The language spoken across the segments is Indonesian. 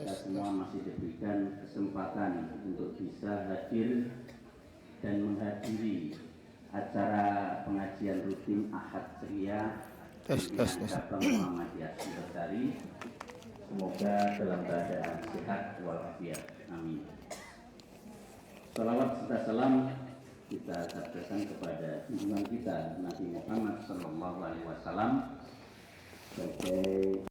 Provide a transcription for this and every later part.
kita semua masih diberikan kesempatan untuk bisa hadir dan menghadiri acara pengajian rutin Ahad Ceria pimpinan cabang Muhammadiyah Singosari. Semoga dalam keadaan sehat walafiat. Amin. Salawat serta salam kita sampaikan kepada junjungan kita Nabi Muhammad SAW sebagai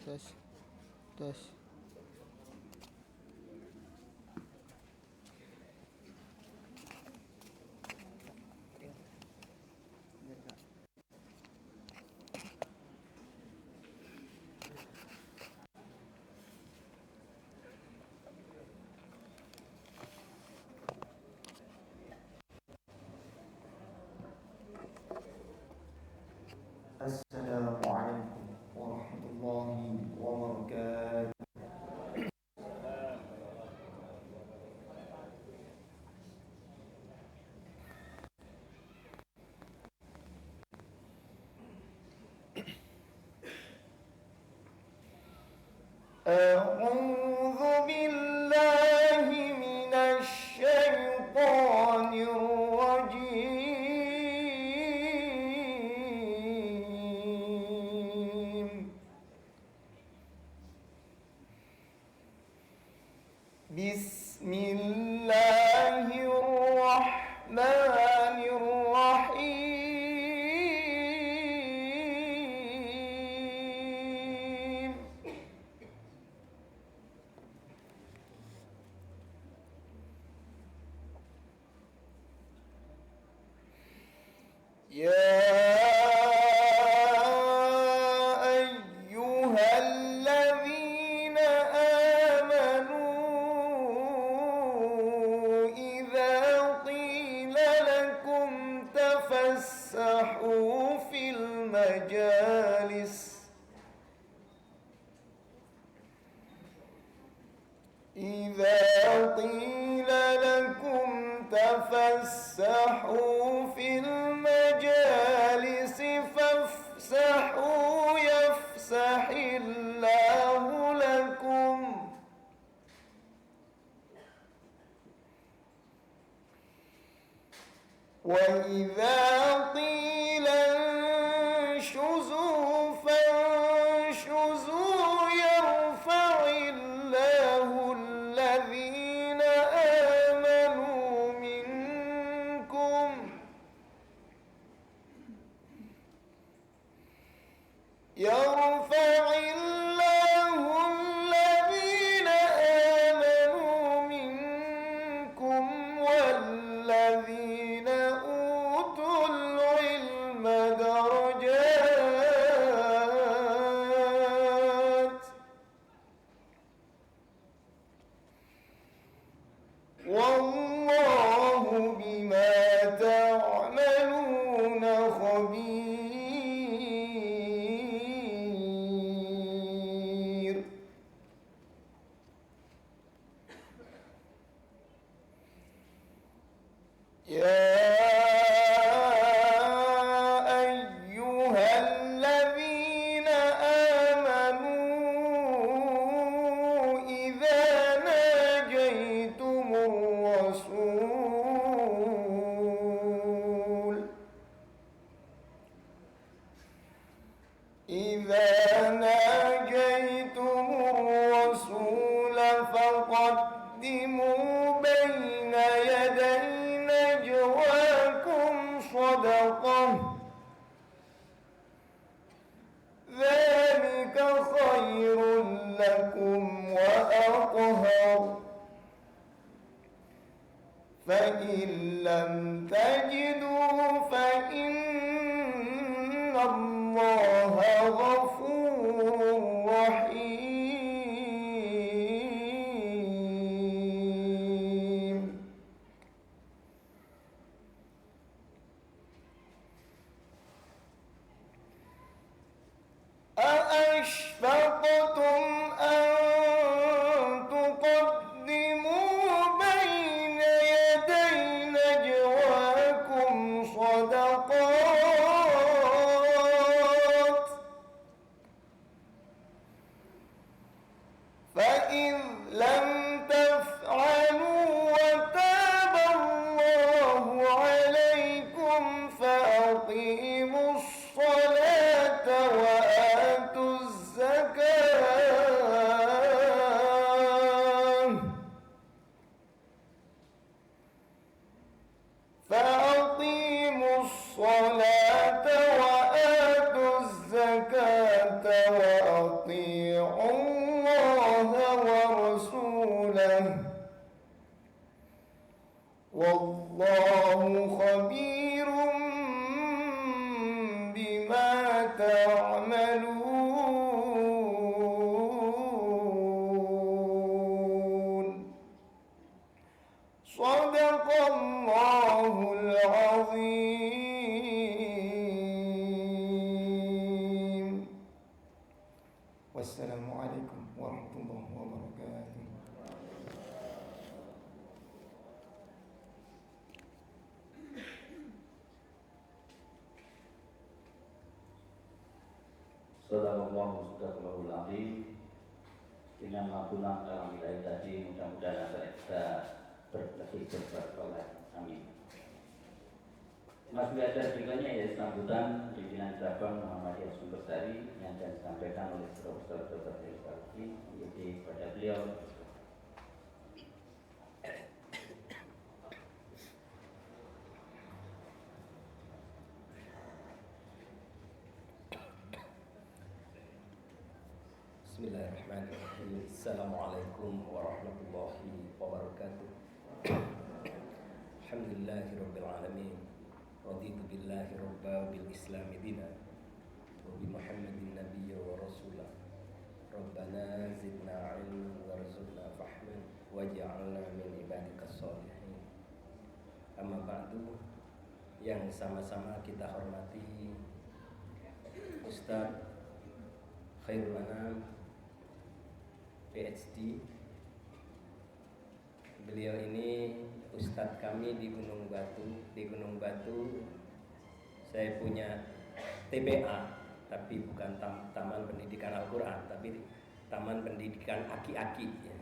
tes. Assalamualaikum warahmatullahi wabarakatuh. A'udzu billahi minasy syaithanir rajim. Bismillahirrahmanirrahim. Ya ayyuhalladzina amanu idza qila lakum tafassahu fil majalis إذا قيل لكم تفسحوا في المجالس فافسحوا يفسح الله لكم وإذا قيل انشزوا فانشزوا يرفع الله الذين آمنوا منكم يرفع الله الذين آمنوا منكم والذين أوتوا العلم فإن لم تجدوا فإن الله غفور رحيم. أأشفقتم أن تقدموا بين يدي نجواكم صدقات فإذ لم تفعلوا وتاب الله عليكم فأقيموا الصلاة وآتوا الزكاة فأقيموا الصلاة وآتوا الزكاة وأطيعوا الله ورسوله والله خبير بما تعملون. صدق الله العظيم. والسلام عليكم ورحمة الله وبركاته. Sallallahu Subhanallahul Azim. Dengan mampunan dalam wilayah tadi, mudah-mudahan kita berkesih bersoleh. Amin. Masih ada berikutnya ya sambutan pimpinan cabang Muhammadiyah Sumbersari yang akan disampaikan oleh Profesor Dr. Herzaki. Jadi pada beliau. Bismillahirrahmanirrahim. Assalamualaikum warahmatullahi wabarakatuh. Alhamdulillahirabbil alamin. Raditu billahi rabba bil islami dina wa bi Muhammadin nabiyya wa rasula. Rabbana zidna ilman warzuqna fahman waj'alna min ibadikas sholihin. Amma ba'du, yang sama-sama kita hormati Ustaz Khairul Anam PhD. Beliau ini ustadz kami di Gunung Batu. Di Gunung Batu saya punya TPA, tapi bukan Taman Pendidikan Al-Quran, tapi Taman Pendidikan Aki-Aki ya.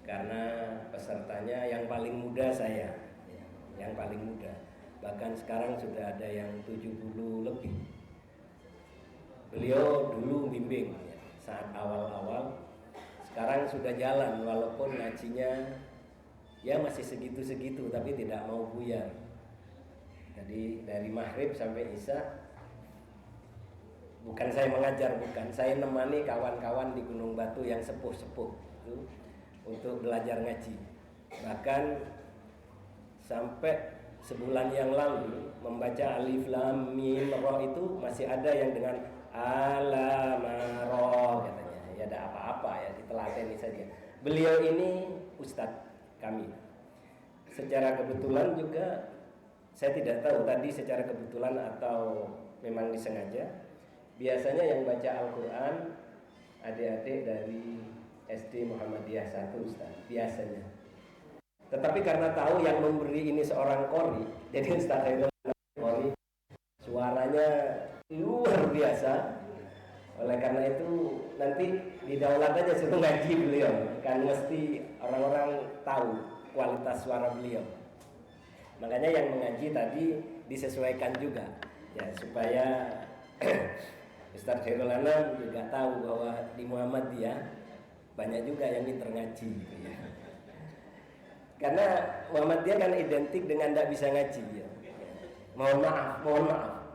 Karena pesertanya yang paling muda saya ya, yang paling muda. Bahkan sekarang sudah ada yang 70 lebih. Beliau dulu bimbing ya, saat awal-awal. Sekarang sudah jalan, walaupun ngajinya ya masih segitu-segitu, tapi tidak mau buyar. Jadi dari maghrib sampai isya, bukan saya mengajar, bukan, saya nemani kawan-kawan di Gunung Batu yang sepuh-sepuh itu untuk belajar ngaji. Bahkan sampai sebulan yang lalu membaca alif lam mim ra itu masih ada yang dengan alamaro katanya. Ya ada apa-apa ya, ditelateni saja. Beliau ini ustadz kami. Secara kebetulan juga, saya tidak tahu tadi secara kebetulan atau memang disengaja. Biasanya yang baca Al-Quran adik-adik dari SD Muhammadiyah 1 Ustaz, biasanya. Tetapi karena tahu yang memberi ini seorang qori, jadi Ustaz Khairul qori, suaranya luar biasa. Oleh karena itu nanti didaulat aja suruh ngaji beliau, kan mesti orang-orang tahu kualitas suara beliau. Makanya yang mengaji tadi disesuaikan juga ya, supaya Ustaz Khairul Anam juga tahu bahwa di Muhammadiyah banyak juga yang pintar ngaji gitu ya. Karena Muhammadiyah kan identik dengan tidak bisa ngaji ya. Mohon maaf.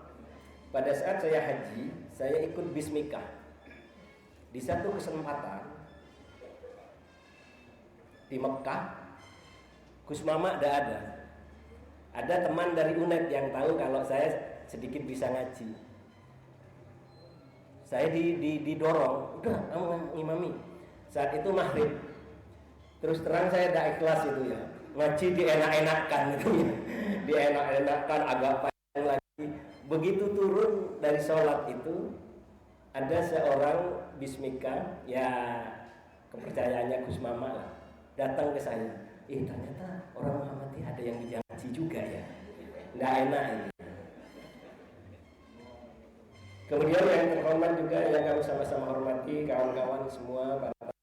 Pada saat saya haji, saya ikut bismikah. Di satu kesempatan di Mekah, Gus Mama tidak ada. Ada teman dari UNED yang tahu kalau saya sedikit bisa ngaji. Saya didorong, udah kamu ngimami. Saat itu maghrib. Terus terang saya tidak ikhlas itu ya. Ngaji dienak-enakan gitu ya. Dienak-enakan agak panjang lagi. Begitu turun dari sholat itu, ada seorang bismika, ya kepercayaannya Gus Mama lah, datang ke saya. Ternyata orang Muhammadiyah ada yang bisa ngaji juga ya. Nggak enak ini. Kemudian yang terhormat juga yang kami sama-sama hormati, kawan-kawan semua, para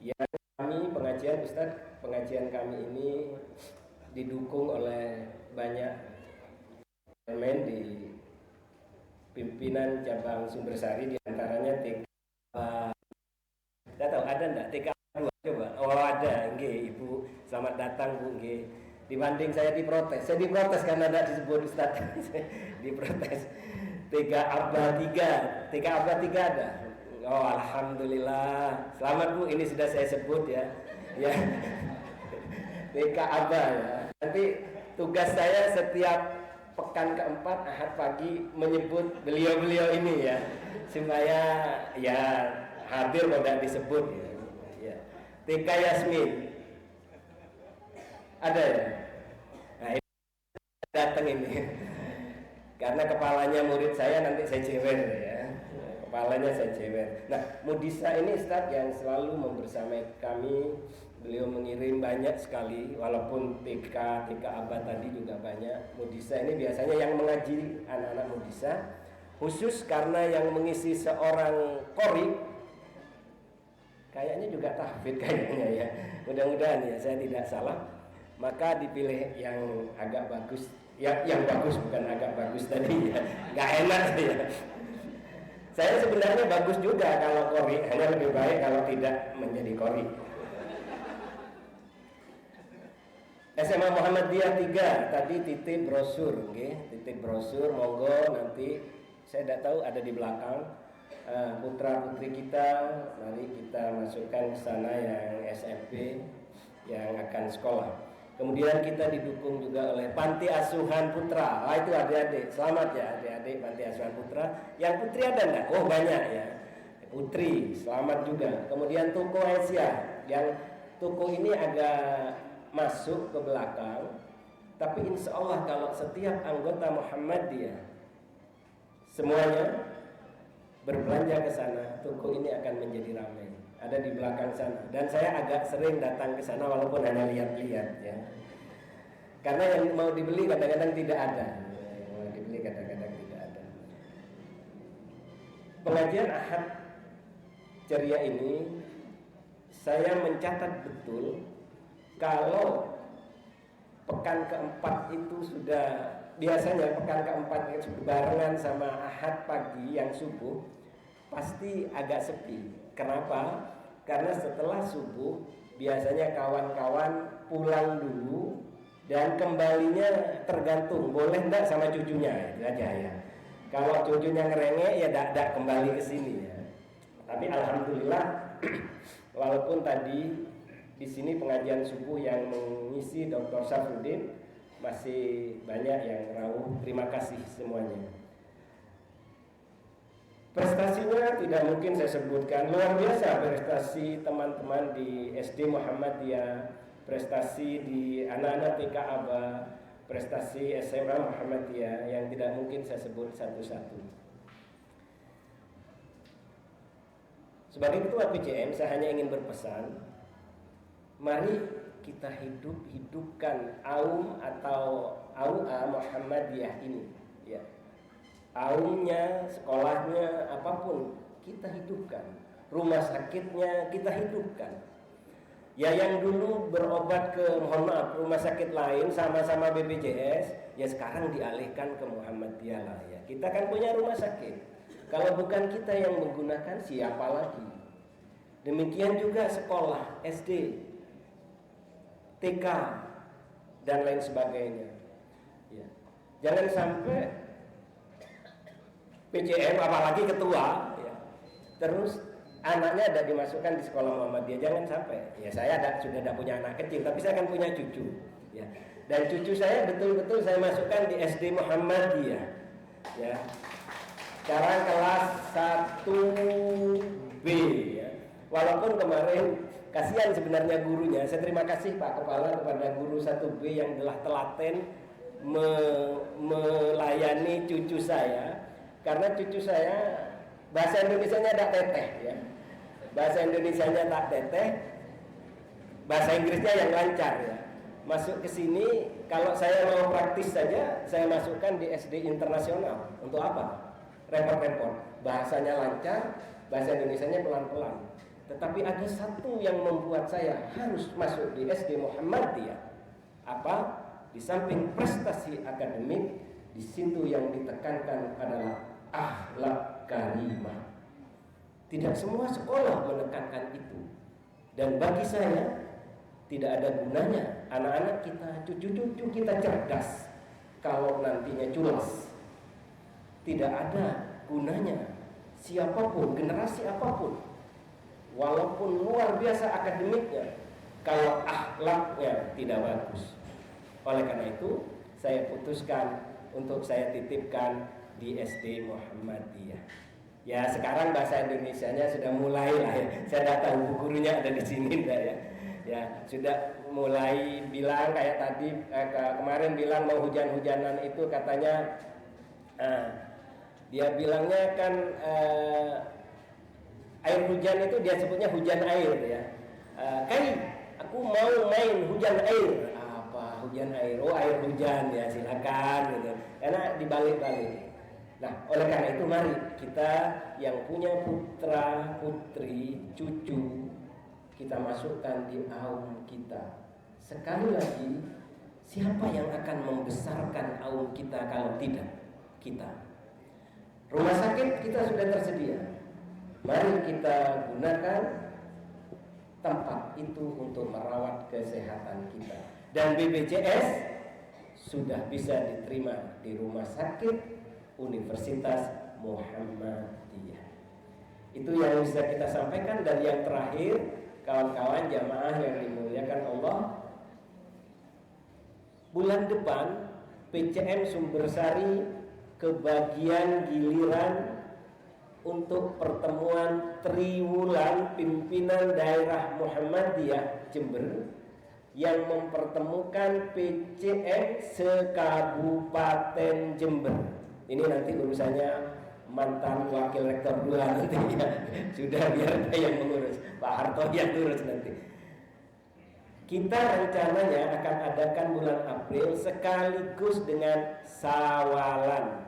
yang kami pengajian Ustadz, pengajian kami ini didukung oleh banyak elemen di pimpinan cabang Sumbersari, diantaranya TK. Tidak tahu ada enggak TK 2 coba? Oh ada, nggih Ibu, selamat datang Bu, nggih. Dibanding saya diprotes karena tidak disebut Ustaz. Diprotes. TK Abah 3, TK Abah 3 ada. Oh alhamdulillah. Selamat Bu, ini sudah saya sebut ya. Ya. TK Abah ya. Nanti tugas saya setiap pekan keempat Ahad pagi menyebut beliau-beliau ini ya, supaya ya hadir tidak disebut ya. Ya. TK Yasmin ada ya. Nah ini datang ini karena kepalanya murid saya, nanti saya jewer ya, kepalanya saya jewer. Nah Mudisa ini Ustaz yang selalu membersamai kami. Beliau mengirim banyak sekali, walaupun TK Abah tadi juga banyak. Mudisa ini biasanya yang mengaji anak-anak Mudisa, khusus karena yang mengisi seorang qori, kayaknya juga tahfidz kayaknya ya. Mudah-mudahan ya saya tidak salah. Maka dipilih yang agak bagus, yang bagus bukan agak bagus tadi ya. Gak enak ya. Saya sebenarnya bagus juga kalau qori, hanya lebih baik kalau tidak menjadi qori. SMA Muhammadiyah 3 tadi titip brosur, okay? Titip brosur, monggo nanti saya tidak tahu ada di belakang putra putri kita, mari kita masukkan ke sana yang SMP yang akan sekolah. Kemudian kita didukung juga oleh Panti Asuhan Putra. Itu adik-adik, selamat ya adik-adik Panti Asuhan Putra. Yang putri ada enggak? Oh banyak ya. Putri, selamat juga. Kemudian Toko Asia, yang toko ini agak masuk ke belakang, tapi insya Allah kalau setiap anggota Muhammadiyah semuanya berbelanja ke sana, toko ini akan menjadi ramai. Ada di belakang sana, dan saya agak sering datang ke sana walaupun hanya lihat-lihat ya, karena yang mau dibeli kadang-kadang tidak ada, yang mau dibeli kadang-kadang tidak ada. Pengajian Ahad ceria ini saya mencatat betul. Kalau pekan keempat itu sudah, biasanya pekan keempat itu barengan sama Ahad pagi yang subuh, pasti agak sepi. Kenapa? Karena setelah subuh biasanya kawan-kawan pulang dulu dan kembalinya tergantung boleh enggak sama cucunya, itu aja ya. Kalau cucunya ngerengek ya enggak kembali ke sini ya. Tapi alhamdulillah walaupun tadi di sini pengajian subuh yang mengisi Dr. Safruddin masih banyak yang rawuh. Terima kasih semuanya. Prestasinya tidak mungkin saya sebutkan, luar biasa prestasi teman-teman di SD Muhammadiyah, prestasi di anak-anak TK Abah, prestasi SMA Muhammadiyah yang tidak mungkin saya sebut satu-satu. Sebagai ketua PCM saya hanya ingin berpesan, mari kita hidupkan aum atau aua Muhammadiyah ini ya. Aumnya, sekolahnya, apapun kita hidupkan. Rumah sakitnya kita hidupkan. Ya yang dulu berobat ke, mohon maaf, rumah sakit lain sama-sama BPJS, ya sekarang dialihkan ke Muhammadiyah lah ya. Kita kan punya rumah sakit. Kalau bukan kita yang menggunakan, siapa lagi? Demikian juga sekolah SD, TK dan lain sebagainya. Ya. Jangan sampai PCM apalagi ketua, ya, terus anaknya ada dimasukkan di sekolah Muhammadiyah. Jangan sampai. Ya saya sudah tidak punya anak kecil, tapi saya akan punya cucu. ya. Dan cucu saya betul-betul saya masukkan di SD Muhammadiyah, ya. Sekarang kelas 1B, ya. Walaupun kemarin kasihan sebenarnya gurunya. Saya terima kasih Pak Kepala kepada guru 1B yang telah telaten melayani cucu saya, karena cucu saya bahasa Indonesianya tak teteh, ya. Bahasa Indonesianya tak teteh, bahasa Inggrisnya yang lancar, ya. Masuk ke sini, kalau saya mau praktis saja, saya masukkan di SD internasional. Untuk apa? Repot-repot. Bahasanya lancar, bahasa Indonesianya pelan-pelan. Tetapi ada satu yang membuat saya harus masuk di SD Muhammadiyah. Apa? Di samping prestasi akademik, di situ yang ditekankan adalah akhlak karimah. Tidak semua sekolah menekankan itu. Dan bagi saya tidak ada gunanya anak-anak kita, cucu-cucu kita cerdas kalau nantinya culas. Tidak ada gunanya siapapun, generasi apapun, walaupun luar biasa akademiknya, kalau akhlaknya tidak bagus. Oleh karena itu saya putuskan untuk saya titipkan di SD Muhammadiyah. Ya, sekarang bahasa Indonesianya sudah mulai lah, ya. Saya tidak tahu bu gurunya ada di sini enggak, ya. Ya, sudah mulai bilang kayak tadi kemarin bilang mau hujan-hujanan itu katanya dia bilangnya kan air hujan itu dia sebutnya hujan air, ya. Aku mau main hujan air. Apa hujan air? Oh, air hujan, ya, silakan gitu. Karena dibalik-balik. Nah, oleh karena itu mari kita yang punya putra, putri, cucu, kita masukkan di aum kita. Sekali lagi, siapa yang akan membesarkan aum kita kalau tidak kita? Rumah sakit kita sudah tersedia. Mari kita gunakan tempat itu untuk merawat kesehatan kita. Dan BPJS sudah bisa diterima di rumah sakit Universitas Muhammadiyah. Itu yang bisa kita sampaikan. Dan yang terakhir, kawan-kawan jamaah yang dimuliakan Allah, bulan depan PCM Sumbersari kebagian giliran untuk pertemuan triwulan pimpinan daerah Muhammadiyah Jember yang mempertemukan PCM se-Kabupaten Jember. Ini nanti urusannya mantan wakil rektor 2 nanti, ya. Sudah biar ada yang mengurus, Pak Harto yang urus nanti. Kita rencananya akan adakan bulan April sekaligus dengan sawalan.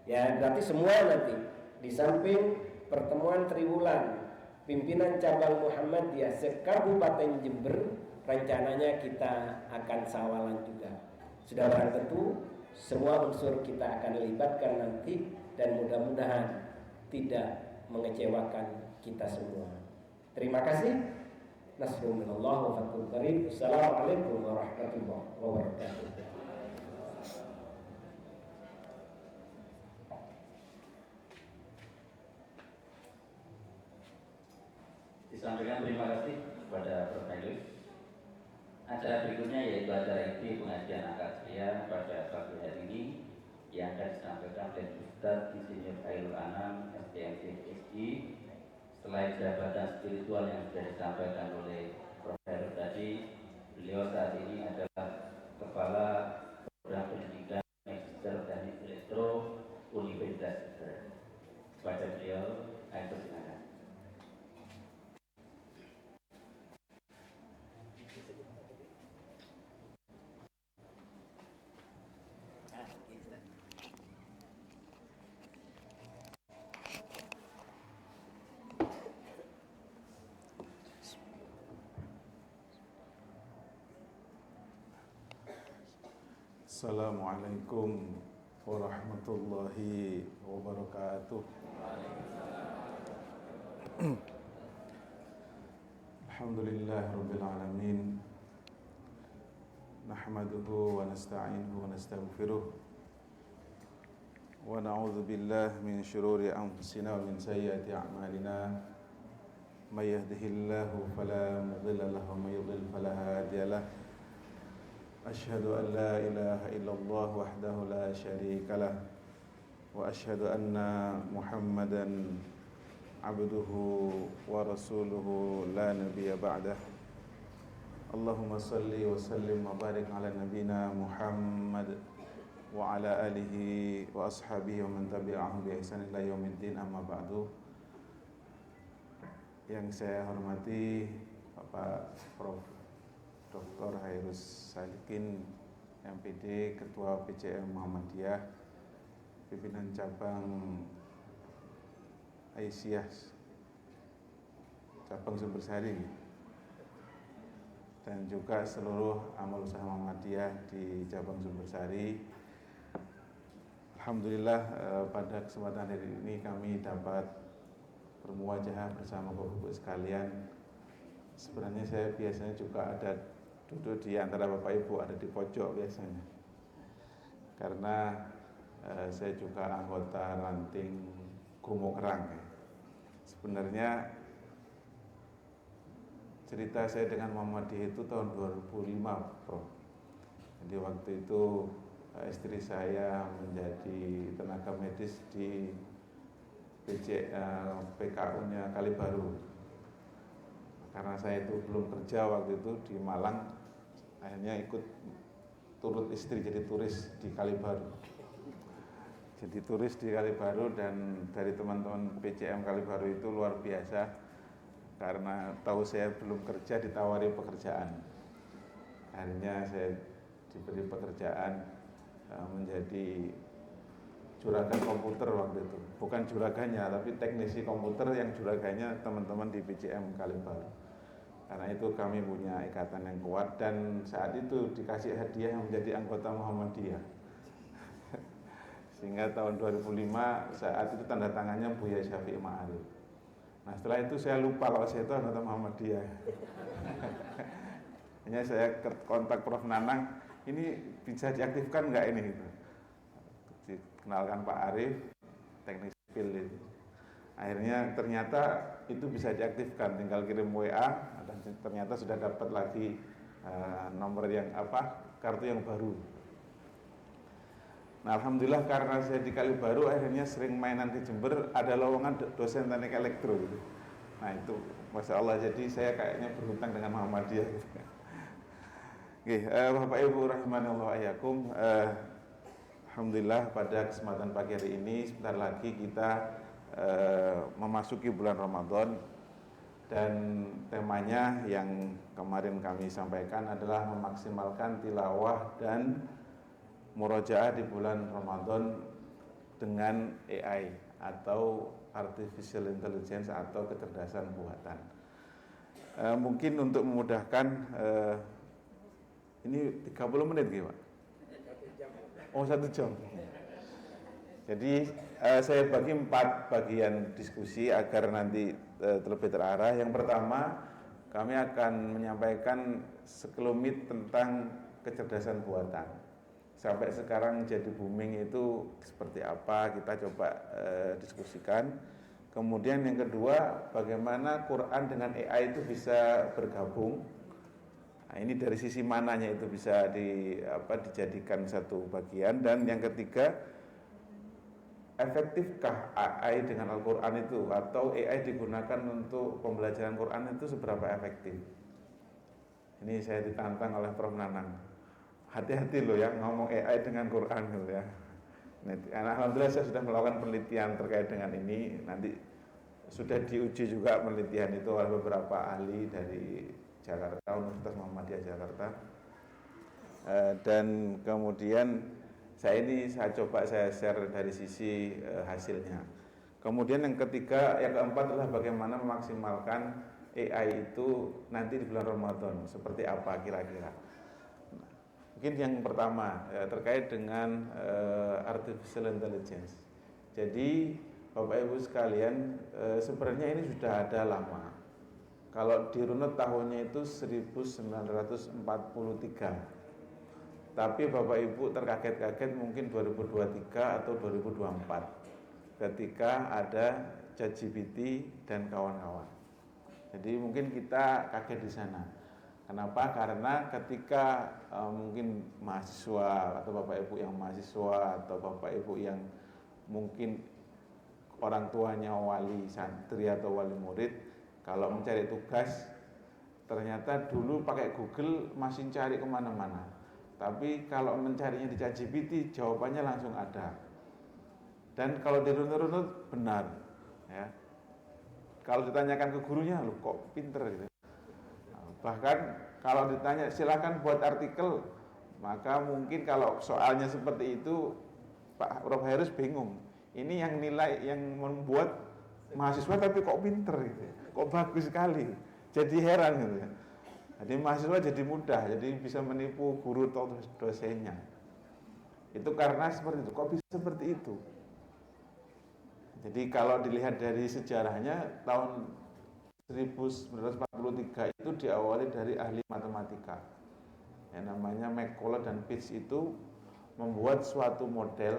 Ya, berarti semua nanti di samping pertemuan triwulan pimpinan cabang Muhammadiyah se-Kabupaten Jember, rencananya kita akan sawalan juga. Sudah barang tentu semua unsur kita akan libatkan nanti, dan mudah-mudahan tidak mengecewakan kita semua. Terima kasih. Nasrul minallah wa fathul qarib. Assalamualaikum warahmatullahi wabarakatuh. Disampaikan terima kasih kepada Prof. Hailus. Acara berikutnya yaitu acara inti pengajian akad seria pada pagi hari ini yang akan disampaikan oleh Ustaz Insinyur Khairul Anam, SPMC PSI. Selain jabatan spiritual yang sudah disampaikan oleh Prof. Hairul tadi, beliau saat ini adalah Kepala Program Pendidikan Magister Teknik Elektro Universitas Jember. Kepada beliau, saya persilakan. Assalamualaikum warahmatullahi wabarakatuh. Alhamdulillah rabbil alamin. Nahmaduhu wa nasta'inuhu wa nastaghfiruh. Wa na'udzu billahi min syururi anfusina wa min sayyiati a'malina. May yahdihillahu fala mudilla lahu wa may yudlil fala hadiya lahu. أشهد أن لا إله إلا الله وحده لا شريك له وأشهد أن محمدا عبده ورسوله لا نبي بعده. اللهم صل وسلم وبارك على نبينا محمد وعلى آله وأصحابه ومن تبعهم بإحسان إلى يوم الدين. Amma ba'du. Yang saya hormati Bapak Prof. Dr. Hairus Salikin, MPD, Ketua PCM Muhammadiyah, Pimpinan Cabang Aisyah Cabang Sumbersari, dan juga seluruh amal usaha Muhammadiyah di Cabang Sumbersari. Alhamdulillah pada kesempatan hari ini kami dapat bermuajahah bersama Bapak-Ibu sekalian. Sebenarnya saya biasanya juga ada duduk di antara Bapak Ibu, ada di pojok biasanya. Karena saya juga anggota ranting Gumo Kerang. Sebenarnya cerita saya dengan Muhammadiyah itu tahun 2005, Prof. Jadi waktu itu istri saya menjadi tenaga medis di PKU-nya Kalibaru. Karena saya itu belum kerja waktu itu di Malang, akhirnya ikut turut istri jadi turis di Kalibaru. Jadi turis di Kalibaru, dan dari teman-teman PCM Kalibaru itu luar biasa. Karena tahu saya belum kerja, ditawari pekerjaan. Akhirnya saya diberi pekerjaan menjadi juragan komputer waktu itu. Bukan juragannya, tapi teknisi komputer yang juragannya teman-teman di PCM Kalibaru. Karena itu kami punya ikatan yang kuat, dan saat itu dikasih hadiah yang menjadi anggota Muhammadiyah. Sehingga tahun 2005 saat itu tanda tangannya Buya Syafi'i Ma'arif. Nah setelah itu saya lupa kalau saya itu anggota Muhammadiyah. Hanya saya kontak Prof. Nanang, ini bisa diaktifkan nggak ini? Gitu. Dikenalkan Pak Arif, teknik sipil itu. Akhirnya ternyata itu bisa diaktifkan, tinggal kirim WA, dan ternyata sudah dapat lagi nomor yang kartu yang baru. Nah alhamdulillah karena saya di Kalibaru akhirnya sering mainan ke Jember, ada lowongan dosen teknik elektro gitu. Nah itu Masya Allah, jadi saya kayaknya berhutang dengan Muhammadiyah gitu. Oke, Bapak Ibu rahimanallahu ayakum, alhamdulillah pada kesempatan pagi hari ini sebentar lagi kita memasuki bulan Ramadan, dan temanya yang kemarin kami sampaikan adalah memaksimalkan tilawah dan murojaah di bulan Ramadan dengan AI atau Artificial Intelligence atau kecerdasan buatan. Mungkin untuk memudahkan, ini 30 menit gitu Pak? Oh 1 jam. Jadi saya bagi 4 bagian diskusi agar nanti terlebih terarah. Yang pertama, kami akan menyampaikan sekelumit tentang kecerdasan buatan. Sampai sekarang jadi booming itu seperti apa, kita coba diskusikan. Kemudian yang kedua, bagaimana Quran dengan AI itu bisa bergabung. Nah, ini dari sisi mananya itu bisa dijadikan satu bagian. Dan yang ketiga, efektifkah AI dengan Al-Quran itu, atau AI digunakan untuk pembelajaran Quran itu seberapa efektif? Ini saya ditantang oleh Prof. Nanang. Hati-hati loh ya ngomong AI dengan Quran gitu ya. Nah, alhamdulillah saya sudah melakukan penelitian terkait dengan ini. Nanti sudah diuji juga penelitian itu oleh beberapa ahli dari Jakarta, Universitas Muhammadiyah Jakarta. Dan kemudian saya coba share dari sisi hasilnya. Kemudian yang keempat adalah bagaimana memaksimalkan AI itu nanti di bulan Ramadan, seperti apa kira-kira. Mungkin yang pertama terkait dengan Artificial Intelligence. Jadi Bapak Ibu sekalian, sebenarnya ini sudah ada lama. Kalau dirunut tahunnya itu 1943. Tapi Bapak Ibu terkaget-kaget mungkin 2023 atau 2024 ketika ada ChatGPT dan kawan-kawan. Jadi mungkin kita kaget di sana. Kenapa? Karena ketika mungkin mahasiswa atau bapak ibu yang mahasiswa atau bapak ibu yang mungkin orang tuanya wali santri atau wali murid, kalau mencari tugas ternyata dulu pakai Google masih cari kemana-mana, tapi kalau mencarinya di ChatGPT jawabannya langsung ada, dan kalau dirunut-runut benar ya. Kalau ditanyakan ke gurunya, lu kok pinter gitu. Bahkan kalau ditanya silakan buat artikel, maka mungkin kalau soalnya seperti itu Pak Prof Heru bingung. Ini yang nilai yang membuat mahasiswa tapi kok pinter gitu, kok bagus sekali. Jadi heran gitu ya. Jadi mahasiswa jadi mudah, jadi bisa menipu guru atau dosennya. Itu karena seperti itu. Kok bisa seperti itu? Jadi kalau dilihat dari sejarahnya, tahun 1943 itu diawali dari ahli matematika. Yang namanya McCulloch dan Pitts itu membuat suatu model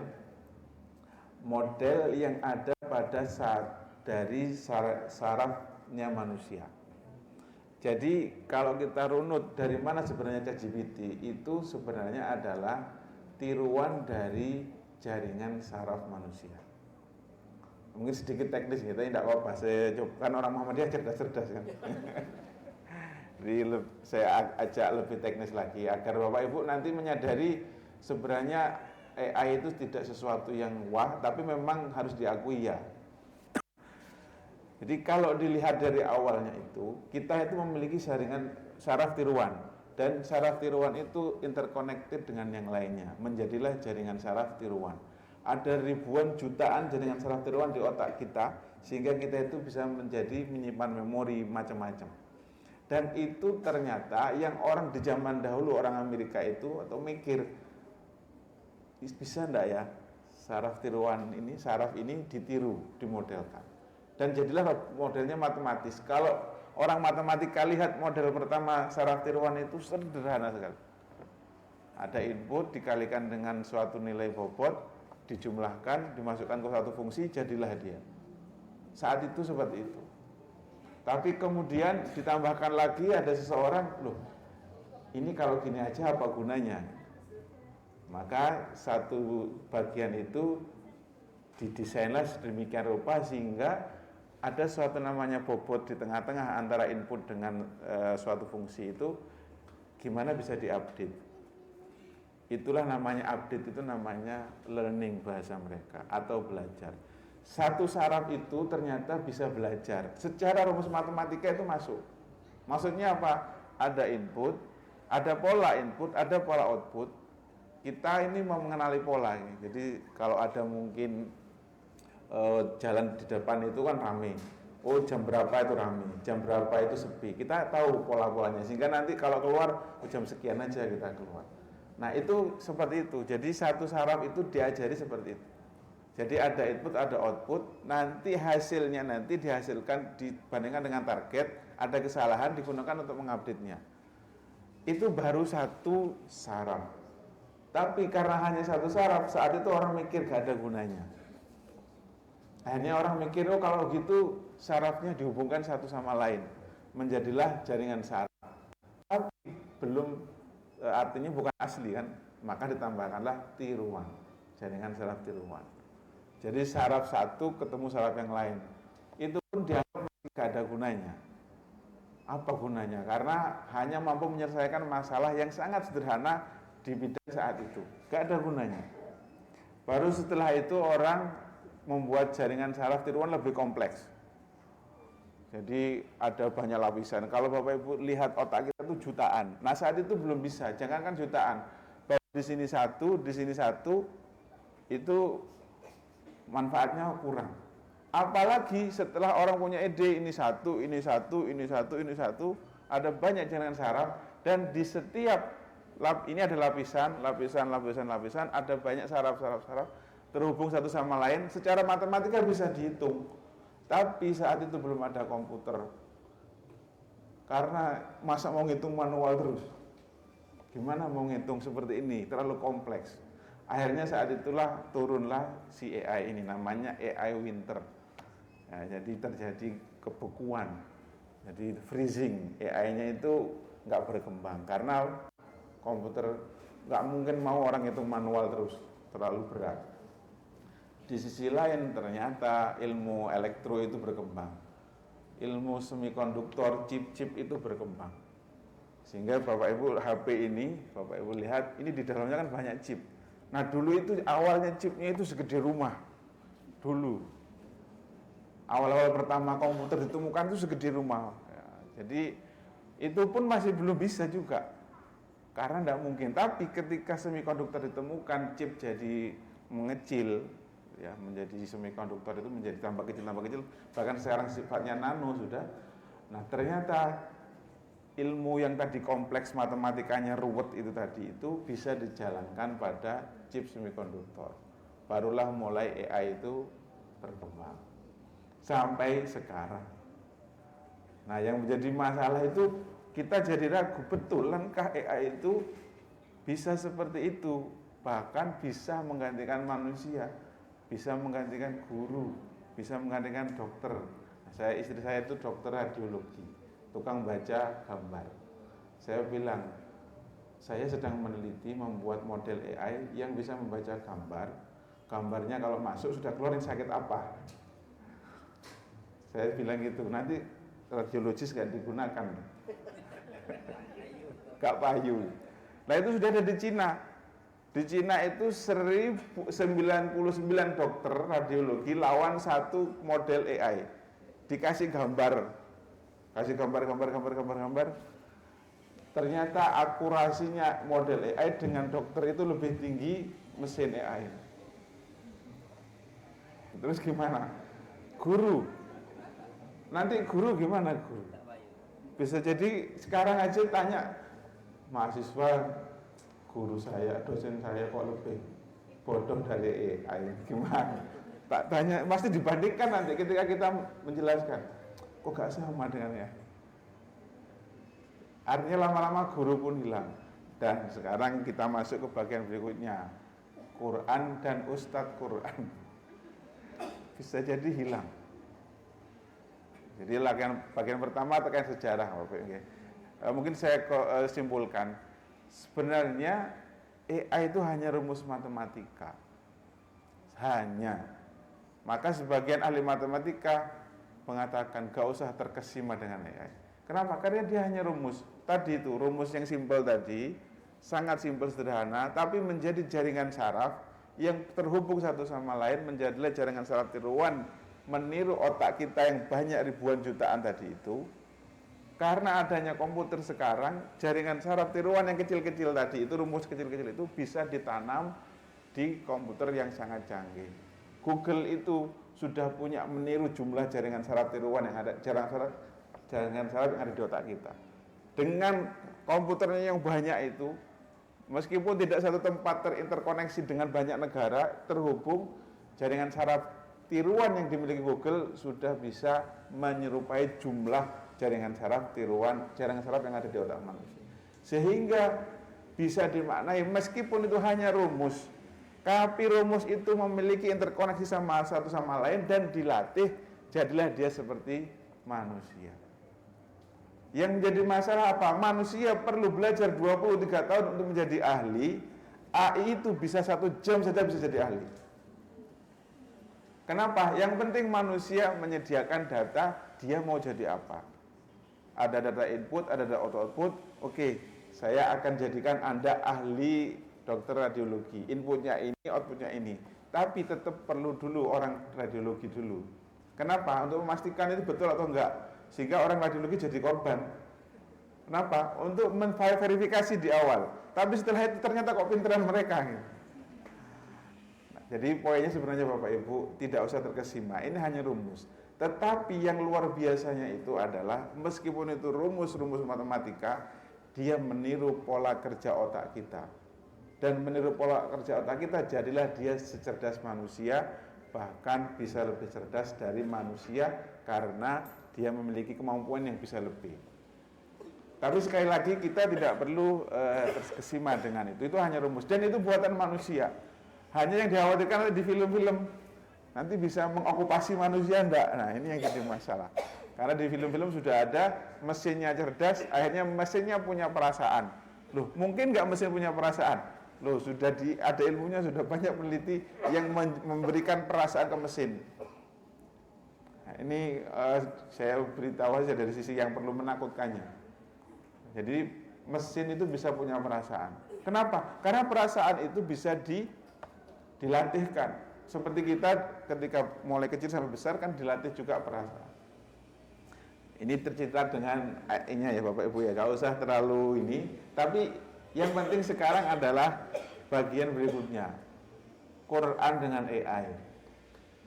yang ada pada dari sarafnya manusia. Jadi kalau kita runut dari mana sebenarnya ChatGPT, itu sebenarnya adalah tiruan dari jaringan saraf manusia. Mungkin sedikit teknis gitu, tidak apa-apa. Saya coba, kan orang Muhammadiyah cerdas-cerdas kan. Jadi saya ajak lebih teknis lagi agar Bapak Ibu nanti menyadari sebenarnya AI itu tidak sesuatu yang wah, tapi memang harus diakui ya. Jadi kalau dilihat dari awalnya itu, kita itu memiliki jaringan saraf tiruan, dan saraf tiruan itu interconnected dengan yang lainnya, menjadilah jaringan saraf tiruan. Ada ribuan jutaan jaringan saraf tiruan di otak kita, sehingga kita itu bisa menyimpan memori macam-macam. Dan itu ternyata yang orang di zaman dahulu, orang Amerika itu atau mikir, bisa enggak ya saraf ini ditiru, dimodelkan. Dan jadilah modelnya matematis. Kalau orang matematika lihat model pertama saraf tiruan itu sederhana sekali. Ada input dikalikan dengan suatu nilai bobot, dijumlahkan, dimasukkan ke suatu fungsi, jadilah dia. Saat itu seperti itu. Tapi kemudian ditambahkan lagi ada seseorang, loh ini kalau gini aja apa gunanya? Maka satu bagian itu didesainlah sedemikian rupa sehingga ada suatu namanya bobot di tengah-tengah antara input dengan suatu fungsi itu, gimana bisa diupdate. Itulah namanya update, itu namanya learning bahasa mereka atau belajar. Satu saraf itu ternyata bisa belajar. Secara rumus matematika itu masuk. Maksudnya apa? Ada input, ada pola input, ada pola output. Kita ini mau mengenali pola. Jadi kalau ada mungkin jalan di depan itu kan rame. Oh jam berapa itu rame, jam berapa itu sepi. Kita tahu pola-polanya sehingga nanti kalau keluar jam sekian aja kita keluar. Nah itu seperti itu. Jadi satu saraf itu diajari seperti itu. Jadi ada input, ada output. Nanti hasilnya nanti dihasilkan dibandingkan dengan target. Ada kesalahan digunakan untuk mengupdate-nya. Itu baru satu saraf. Tapi karena hanya satu saraf, saat itu orang mikir gak ada gunanya. Akhirnya orang mikir, oh kalau gitu sarafnya dihubungkan satu sama lain, menjadilah jaringan saraf. Tapi belum, artinya bukan asli kan, maka ditambahkanlah tiruan, jaringan saraf tiruan. Jadi saraf satu ketemu saraf yang lain, itu pun dianggap tidak ada gunanya. Apa gunanya? Karena hanya mampu menyelesaikan masalah yang sangat sederhana di bidang saat itu, gak ada gunanya. Baru setelah itu orang membuat jaringan saraf tiruan lebih kompleks. Jadi ada banyak lapisan. Kalau Bapak Ibu lihat otak kita itu jutaan. Nah saat itu belum bisa, jangankan jutaan. Baru di sini satu, itu manfaatnya kurang. Apalagi setelah orang punya ide, ini satu, ada banyak jaringan saraf, dan di setiap ini ada lapisan, ada banyak saraf terhubung satu sama lain. Secara matematika bisa dihitung, tapi saat itu belum ada komputer. Karena masa mau ngitung manual terus, gimana mau ngitung seperti ini, terlalu kompleks. Akhirnya saat itulah turunlah si AI ini, namanya AI Winter. Ya, jadi terjadi kebekuan, jadi freezing. AI-nya itu nggak berkembang karena komputer nggak mungkin mau orang hitung manual terus, terlalu berat. Di sisi lain ternyata ilmu elektro itu berkembang, ilmu semikonduktor, chip-chip itu berkembang, sehingga Bapak Ibu HP ini, Bapak Ibu lihat ini di dalamnya kan banyak chip. Nah dulu itu awalnya chipnya itu segede rumah, dulu awal-awal pertama komputer ditemukan itu segede rumah ya, jadi itu pun masih belum bisa juga karena tidak mungkin. Tapi ketika semikonduktor ditemukan, chip jadi mengecil ya, menjadi semikonduktor itu menjadi tambah kecil, bahkan sekarang sifatnya nano sudah. Nah ternyata ilmu yang tadi kompleks, matematikanya ruwet itu tadi itu bisa dijalankan pada chip semikonduktor. Barulah mulai AI itu berkembang sampai sekarang. Nah yang menjadi masalah itu kita jadi ragu, betulankah AI itu bisa seperti itu, bahkan bisa menggantikan manusia, bisa menggantikan guru, bisa menggantikan dokter. Nah, istri saya itu dokter radiologi, tukang baca gambar. Saya bilang, saya sedang meneliti membuat model AI yang bisa membaca gambar. Gambarnya kalau masuk sudah keluar sakit apa. Saya bilang gitu, nanti radiologis gak digunakan, gak payu. Nah itu sudah ada di Cina. Di Cina itu 1099 dokter radiologi lawan satu model AI. Dikasih gambar, kasih gambar. Ternyata akurasinya model AI dengan dokter itu lebih tinggi mesin AI. Terus gimana? Guru. Nanti guru gimana guru? Bisa jadi sekarang aja tanya mahasiswa, guru saya, dosen saya kok lebih bodoh dari AI, gimana? Tak tanya, pasti dibandingkan nanti ketika kita menjelaskan, kok gak sama dengan ya? Artinya lama-lama guru pun hilang. Dan sekarang kita masuk ke bagian berikutnya, Quran dan Ustadz Quran bisa jadi hilang. Jadi bagian pertama terkait sejarah, mungkin saya simpulkan, sebenarnya AI itu hanya rumus matematika, hanya. Maka sebagian ahli matematika mengatakan gak usah terkesima dengan AI. Kenapa? Karena dia hanya rumus. Tadi itu rumus yang simpel tadi, sangat simpel sederhana, tapi menjadi jaringan saraf yang terhubung satu sama lain, menjadilah jaringan saraf tiruan meniru otak kita yang banyak ribuan jutaan tadi itu. Karena adanya komputer sekarang, jaringan saraf tiruan yang kecil-kecil tadi itu, rumus kecil-kecil itu bisa ditanam di komputer yang sangat canggih. Google itu sudah punya meniru jumlah jaringan saraf tiruan yang ada, jaringan saraf yang ada di otak kita. Dengan komputernya yang banyak itu, meskipun tidak satu tempat terinterkoneksi dengan banyak negara, terhubung, jaringan saraf tiruan yang dimiliki Google sudah bisa menyerupai jumlah jaringan saraf tiruan, jaringan saraf yang ada di otak manusia. Sehingga bisa dimaknai meskipun itu hanya rumus, tapi rumus itu memiliki interkoneksi sama satu sama lain dan dilatih, jadilah dia seperti manusia. Yang menjadi masalah apa? Manusia perlu belajar 23 tahun untuk menjadi ahli. AI itu bisa 1 jam saja bisa jadi ahli. Kenapa? Yang penting manusia menyediakan data, dia mau jadi apa. Ada data input, ada data output. Oke, saya akan jadikan Anda ahli dokter radiologi. Inputnya ini, outputnya ini. Tapi tetap perlu dulu orang radiologi dulu. Kenapa? Untuk memastikan itu betul atau enggak. Sehingga orang radiologi jadi korban. Kenapa? Untuk memverifikasi di awal. Tapi setelah itu ternyata kok pinteran mereka. Jadi poinnya sebenarnya Bapak Ibu tidak usah terkesima, ini hanya rumus. Tetapi yang luar biasanya itu adalah meskipun itu rumus-rumus matematika, dia meniru pola kerja otak kita. Dan meniru pola kerja otak kita, jadilah dia secerdas manusia, bahkan bisa lebih cerdas dari manusia karena dia memiliki kemampuan yang bisa lebih. Tapi sekali lagi kita tidak perlu terkesima dengan itu hanya rumus. Dan itu buatan manusia. Hanya yang dikhawatirkan di film-film nanti bisa mengokupasi manusia, enggak. Nah ini yang jadi masalah. Karena di film-film sudah ada mesinnya cerdas, akhirnya mesinnya punya perasaan. Loh, mungkin nggak mesin punya perasaan? Loh, ada ilmunya, sudah banyak peneliti yang memberikan perasaan ke mesin. Nah, ini saya beritahu saja dari sisi yang perlu menakutkannya. Jadi mesin itu bisa punya perasaan. Kenapa? Karena perasaan itu bisa dilatihkan. Seperti kita ketika mulai kecil sampai besar kan dilatih juga perasaan. Ini tercipta dengan AI-nya ya Bapak Ibu ya, gak usah terlalu ini. Tapi yang penting sekarang adalah bagian berikutnya, Quran dengan AI.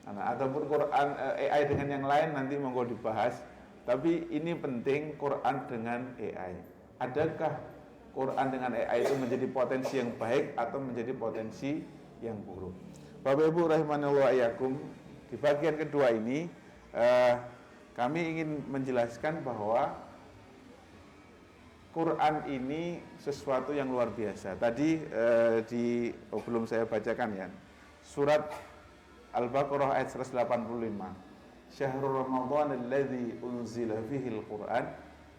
Ataupun Quran AI dengan yang lain nanti monggo dibahas. Tapi ini penting, Quran dengan AI. Adakah Quran dengan AI itu menjadi potensi yang baik atau menjadi potensi yang buruk? Bapak Ibu rahimanallahu iyyakum, di bagian kedua ini kami ingin menjelaskan bahwa Quran ini sesuatu yang luar biasa. Tadi belum saya bacakan ya. Surat Al-Baqarah ayat 185. Syahrul Ramadan alladzi unzila fihi al-Quran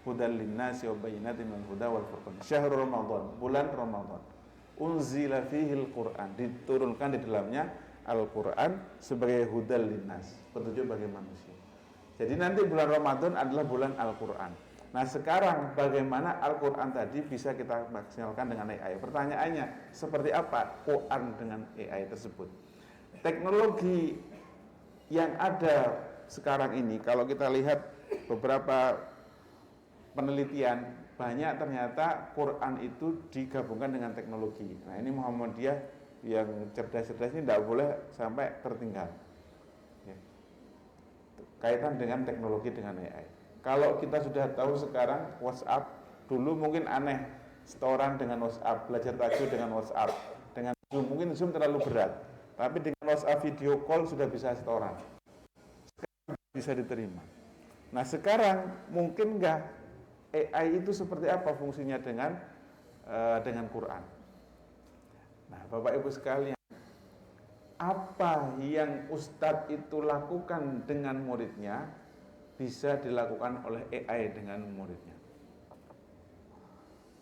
hudal linnasi wa bayyinatin minal huda wal furqan. Syahrul Ramadan, bulan Ramadan. Unzila fihi al-Quran, diturunkan di dalamnya Al-Quran sebagai hudal linnas, petunjuk bagi manusia. Jadi nanti bulan Ramadan adalah bulan Al-Quran. Nah sekarang bagaimana Al-Quran tadi bisa kita maksimalkan dengan AI? Pertanyaannya, seperti apa Quran dengan AI tersebut? Teknologi yang ada sekarang ini, kalau kita lihat beberapa penelitian, banyak ternyata Quran itu digabungkan dengan teknologi. Nah ini Muhammadiyah yang cerdas-cerdas ini tidak boleh sampai tertinggal. Kaitan dengan teknologi dengan AI. Kalau kita sudah tahu sekarang WhatsApp, dulu mungkin aneh setoran dengan WhatsApp, belajar tajwid dengan WhatsApp, dengan Zoom, mungkin Zoom terlalu berat, tapi dengan WhatsApp video call sudah bisa setoran, sekarang bisa diterima. Nah sekarang mungkin nggak AI itu seperti apa fungsinya dengan Quran? Nah Bapak Ibu sekalian, apa yang Ustadz itu lakukan dengan muridnya bisa dilakukan oleh AI dengan muridnya.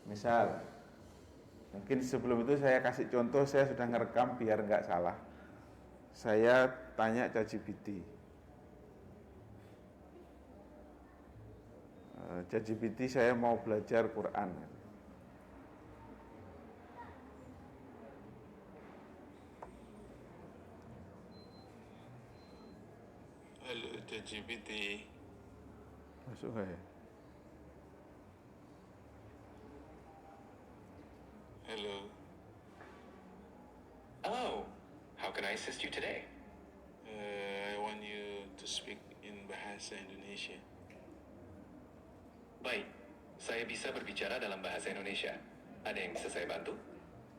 Misal, mungkin sebelum itu saya kasih contoh, saya sudah ngerekam biar nggak salah. Saya tanya ChatGPT. ChatGPT saya mau belajar Quran. Halo ChatGPT. Masuk ya? Hello. Hello. How can I assist you today? I want you to speak in bahasa Indonesia. Baik, saya bisa berbicara dalam bahasa Indonesia. Ada yang bisa saya bantu?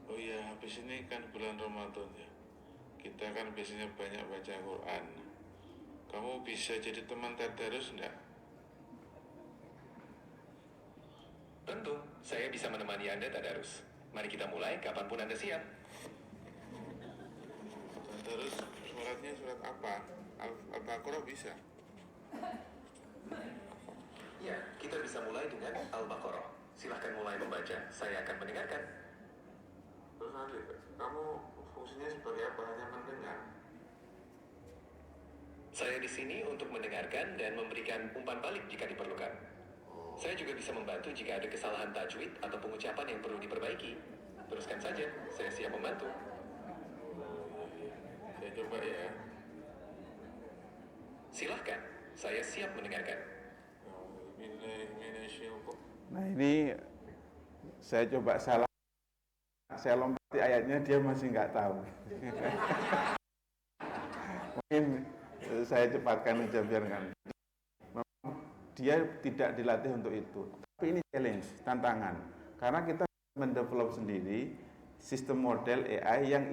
Oh iya, habis ini kan bulan Ramadan ya. Kita kan biasanya banyak baca Quran. Kamu bisa jadi teman tadarus enggak? Tentu, saya bisa menemani Anda tadarus. Mari kita mulai kapanpun Anda siap. Tadarus suratnya surat apa? Al-Baqarah bisa? Ya, kita bisa mulai dengan Al-Baqarah. Silahkan mulai membaca, saya akan mendengarkan. Terus nanti, kamu fungsinya seperti apa? Hanya mendengar? Saya di sini untuk mendengarkan dan memberikan umpan balik jika diperlukan. Saya juga bisa membantu jika ada kesalahan tajwid atau pengucapan yang perlu diperbaiki. Teruskan saja, saya siap membantu. Saya coba ya. Silahkan, saya siap mendengarkan. Nah ini saya coba salah, saya lompati ayatnya, dia masih nggak tahu. Mungkin saya cepatkan aja biar nggak. Dia tidak dilatih untuk itu. Tapi ini challenge, tantangan. Karena kita mendevelop sendiri sistem model AI yang